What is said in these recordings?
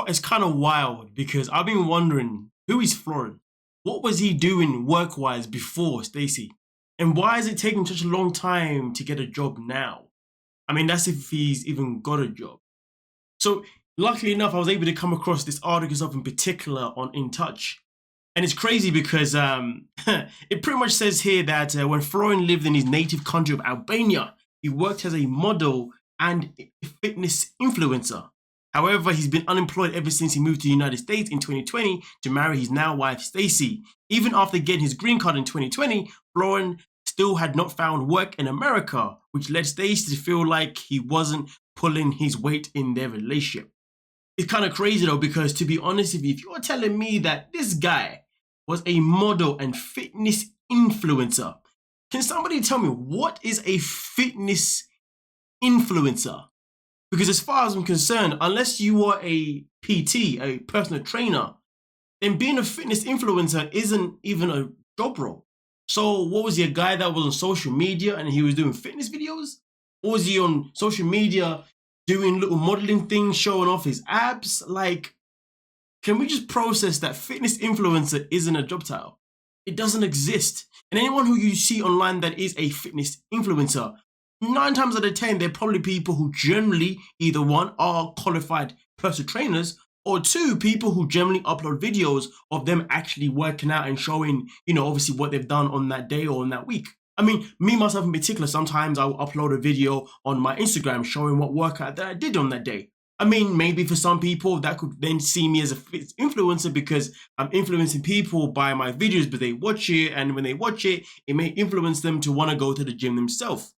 it's kind of wild because I've been wondering, who is Florian? What was he doing work-wise before Stacey? And why is it taking such a long time to get a job now? I mean, that's if he's even got a job. So luckily enough, I was able to come across this article in particular on In Touch. And it's crazy because it pretty much says here that when Florian lived in his native country of Albania, he worked as a model and fitness influencer. However, he's been unemployed ever since he moved to the United States in 2020 to marry his now wife, Stacey. Even after getting his green card in 2020, Florian still had not found work in America, which led Stacey to feel like he wasn't pulling his weight in their relationship. It's kind of crazy though, because to be honest with you, if you're telling me that this guy was a model and fitness influencer, can somebody tell me what is a fitness influencer? Because as far as I'm concerned, unless you are a PT, a personal trainer, then being a fitness influencer isn't even a job role. So what was he, a guy that was on social media and he was doing fitness videos? Or was he on social media doing little modeling things, showing off his abs? Like, can we just process that fitness influencer isn't a job title? It doesn't exist. And anyone who you see online that is a fitness influencer, 9 times out of 10, they're probably people who generally either one are qualified personal trainers, or 2, people who generally upload videos of them actually working out and showing, obviously what they've done on that day or on that week. I mean, me, myself in particular, sometimes I will upload a video on my Instagram showing what workout that I did on that day. I mean, maybe for some people that could then see me as a fitness influencer because I'm influencing people by my videos, but they watch it, and when they watch it, it may influence them to want to go to the gym themselves.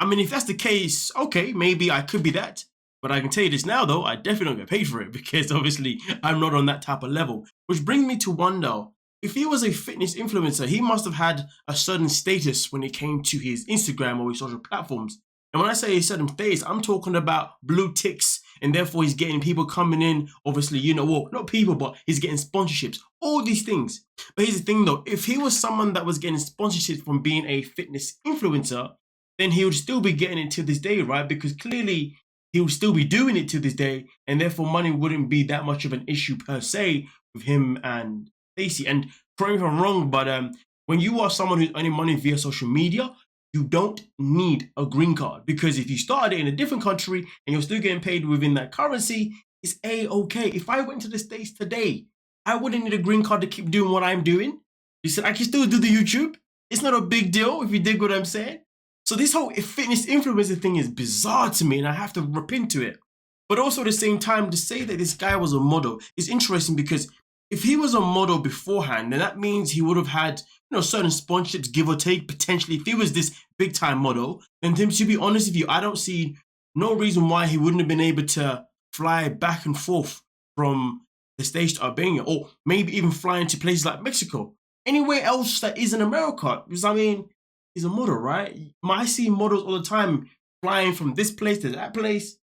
I mean, if that's the case, okay, maybe I could be that. But I can tell you this now, though, I definitely don't get paid for it because obviously I'm not on that type of level. Which brings me to wonder, if he was a fitness influencer, he must have had a certain status when it came to his Instagram or his social platforms. And when I say a certain status, I'm talking about blue ticks, and therefore he's getting people coming in, obviously, not people, but he's getting sponsorships, all these things. But here's the thing though, if he was someone that was getting sponsorships from being a fitness influencer, then he would still be getting it to this day, right? Because clearly he would still be doing it to this day, and therefore money wouldn't be that much of an issue per se with him and Stacey. And correct me if I'm wrong, but when you are someone who's earning money via social media, you don't need a green card, because if you started it in a different country and you're still getting paid within that currency, it's A-okay. If I went to the States today, I wouldn't need a green card to keep doing what I'm doing. You said I can still do the YouTube. It's not a big deal, if you dig what I'm saying. So this whole fitness influencer thing is bizarre to me, and I have to rip into it. But also at the same time, to say that this guy was a model is interesting, because if he was a model beforehand, then that means he would have had, certain sponsorships, give or take, potentially. If he was this big time model, then to be honest with you, I don't see no reason why he wouldn't have been able to fly back and forth from the States to Albania, or maybe even flying to places like Mexico, anywhere else that isn't America. Because I mean, he's a model, right? I see models all the time flying from this place to that place.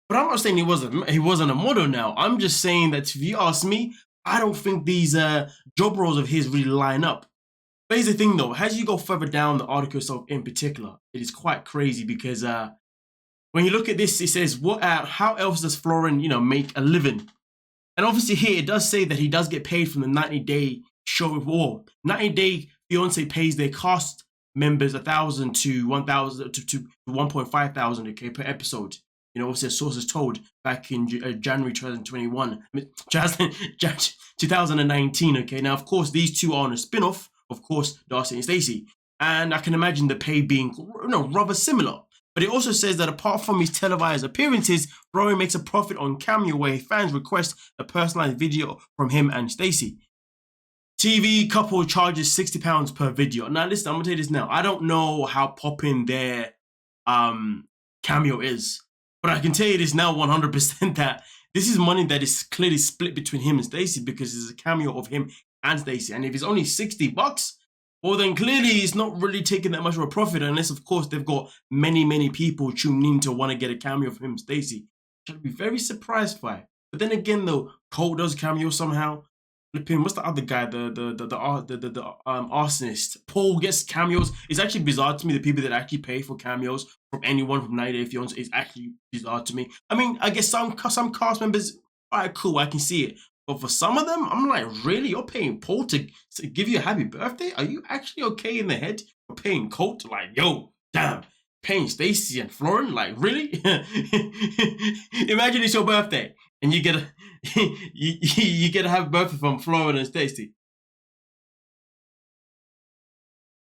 But I'm not saying he wasn't a model now. I'm just saying that if you ask me, I don't think these job roles of his really line up. But here's the thing though, as you go further down the article itself in particular, it is quite crazy because when you look at this, it says, how else does Florian, make a living? And obviously here it does say that he does get paid from the 90-day show war. 90-day fiance pays their cast members $1,000 to $1,000 to 1,500, okay, per episode. Obviously, sources told back in January 2019, okay? Now, of course, these two are on a spin-off, of course, Darcey and Stacey. And I can imagine the pay being, rather similar. But it also says that apart from his televised appearances, Florian makes a profit on Cameo, where fans request a personalized video from him and Stacey. TV couple charges £60 per video. Now, listen, I'm going to tell you this now. I don't know how popping their Cameo is. But I can tell you this now 100% that this is money that is clearly split between him and Stacey, because it's a cameo of him and Stacey. And if it's only $60, well, then clearly it's not really taking that much of a profit, unless, of course, they've got many people tuning in to want to get a cameo of him and Stacey, which I'd be very surprised by. But then again, though, Cole does cameo somehow. flipping, what's the other guy? The arsonist. Paul gets cameos. It's actually bizarre to me, the people that actually pay for cameos from anyone from 90 Day Fiance is actually bizarre to me. I mean, I guess some cast members, alright, cool, I can see it. But for some of them, I'm like, really? You're paying Paul to give you a happy birthday? Are you actually okay in the head? You're paying Colt? Like, yo, damn. Paying Stacey and Florian? Like, really? Imagine it's your birthday and you get a you get to have a birthday from Florian and Stacey.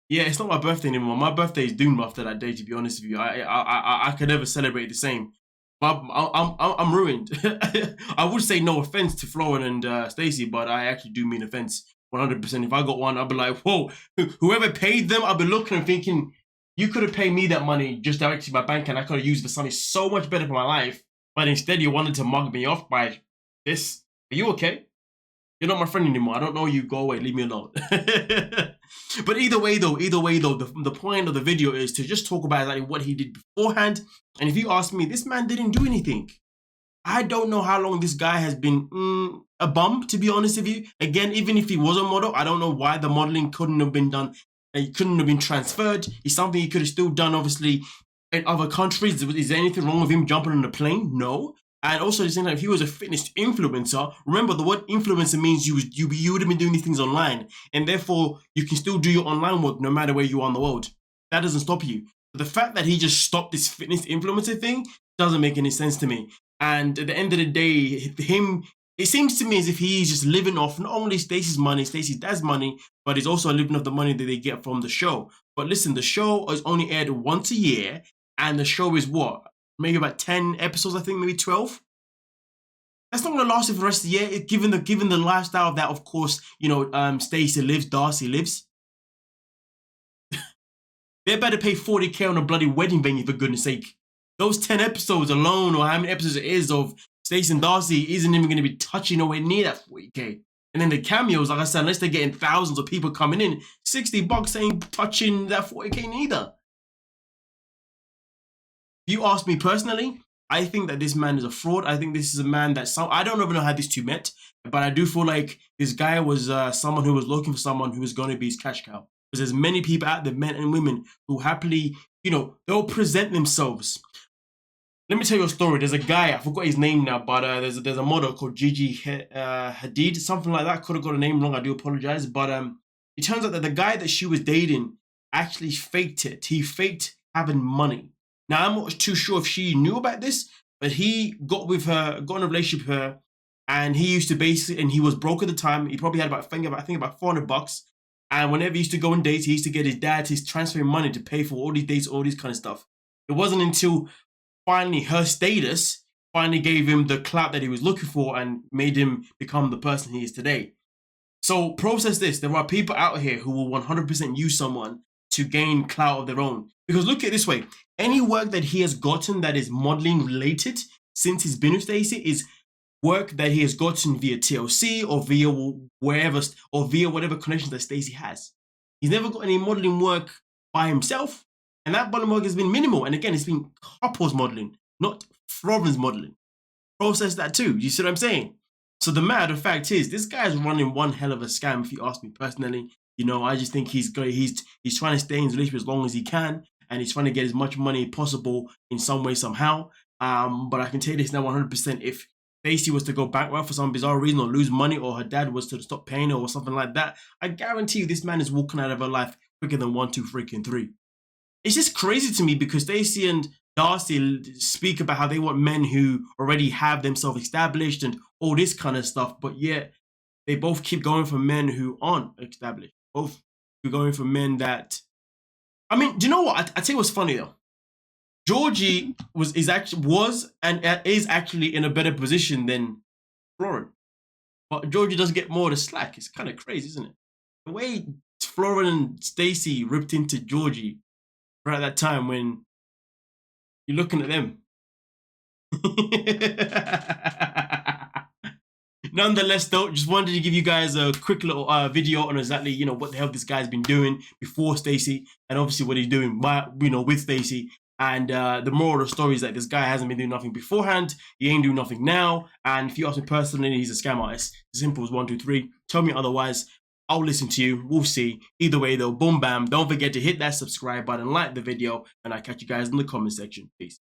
Yeah, it's not my birthday anymore. My birthday is doomed after that day. To be honest with you, I could never celebrate the same. But I'm ruined. I would say no offense to Florian and Stacey, but I actually do mean offense 100%. If I got one, I'd be like, whoa, whoever paid them, I'd be looking and thinking, you could have paid me that money just directly to my bank and I could have used for something so much better for my life. But instead, you wanted to mug me off by this. Are you okay? You're not my friend anymore. I don't know you. Go away. Leave me alone. But either way, though, the point of the video is to just talk about exactly what he did beforehand. And if you ask me, this man didn't do anything. I don't know how long this guy has been a bum, to be honest with you. Again, even if he was a model, I don't know why the modeling couldn't have been done. It couldn't have been transferred. It's something he could have still done, obviously, in other countries. Is there anything wrong with him jumping on a plane? No. And also, if he was a fitness influencer, remember the word influencer means you would have been doing these things online, and therefore you can still do your online work no matter where you are in the world. That doesn't stop you. But the fact that he just stopped this fitness influencer thing doesn't make any sense to me. And at the end of the day, it seems to me as if he's just living off not only Stacey's money, Stacey's dad's money, but he's also living off the money that they get from the show. But listen, the show is only aired once a year, and the show is what? Maybe about 10 episodes, I think, maybe 12. That's not going to last you for the rest of the year, given the lifestyle of that, of course, Stacey lives, Darcey lives. They better pay 40k on a bloody wedding venue, for goodness sake. Those 10 episodes alone, or how many episodes it is of Stacey and Darcey, isn't even going to be touching nowhere near that 40k. And then the cameos, like I said, unless they're getting thousands of people coming in, $60 ain't touching that 40k neither. If you ask me personally, I think that this man is a fraud. I think this is a man that I don't even know how these two met, but I do feel like this guy was someone who was looking for someone who was going to be his cash cow. Because there's many people out there, men and women, who happily, they'll present themselves. Let me tell you a story. There's a guy, I forgot his name now, but there's a model called Georgi Hadid, something like that. Could have got a name wrong. I do apologize. But it turns out that the guy that she was dating actually faked it. He faked having money. Now, I'm not too sure if she knew about this, but he got in a relationship with her, and he used to and he was broke at the time. He probably had about $400. And whenever he used to go on dates, he used to get his dad to transfer money to pay for all these dates, all this kind of stuff. It wasn't until finally her status finally gave him the clout that he was looking for and made him become the person he is today. So process this. There are people out here who will 100% use someone to gain clout of their own. Because look at it this way. Any work that he has gotten that is modeling related since he's been with Stacey is work that he has gotten via TLC or via wherever, or via whatever connections that Stacey has. He's never got any modeling work by himself, and that modeling work has been minimal. And again, it's been couples modeling, not Florian's modeling. Process that too. You see what I'm saying? So the matter of fact is, this guy is running one hell of a scam. If you ask me personally, I just think he's trying to stay in his relationship as long as he can, and he's trying to get as much money possible in some way, somehow. But I can tell you this now 100%, if Stacey was to go bankrupt for some bizarre reason, or lose money, or her dad was to stop paying her or something like that, I guarantee you this man is walking out of her life quicker than 1, 2, freaking 3. It's just crazy to me because Stacey and Darcey speak about how they want men who already have themselves established and all this kind of stuff, but yet they both keep going for men who aren't established. Both keep going for men that... I mean, do you know what? I tell you what's funny though. Georgi is actually in a better position than Florian. But Georgi does get more of the slack. It's kind of crazy, isn't it? The way Florian and Stacey ripped into Georgi right at that time when you're looking at them. Nonetheless, though, just wanted to give you guys a quick little video on exactly, what the hell this guy's been doing before Stacey, and obviously what he's doing with Stacey. And the moral of the story is that this guy hasn't been doing nothing beforehand. He ain't doing nothing now. And if you ask me personally, he's a scam artist. Simple as 1, 2, 3. Tell me otherwise. I'll listen to you. We'll see. Either way, though, boom, bam. Don't forget to hit that subscribe button, like the video, and I'll catch you guys in the comment section. Peace.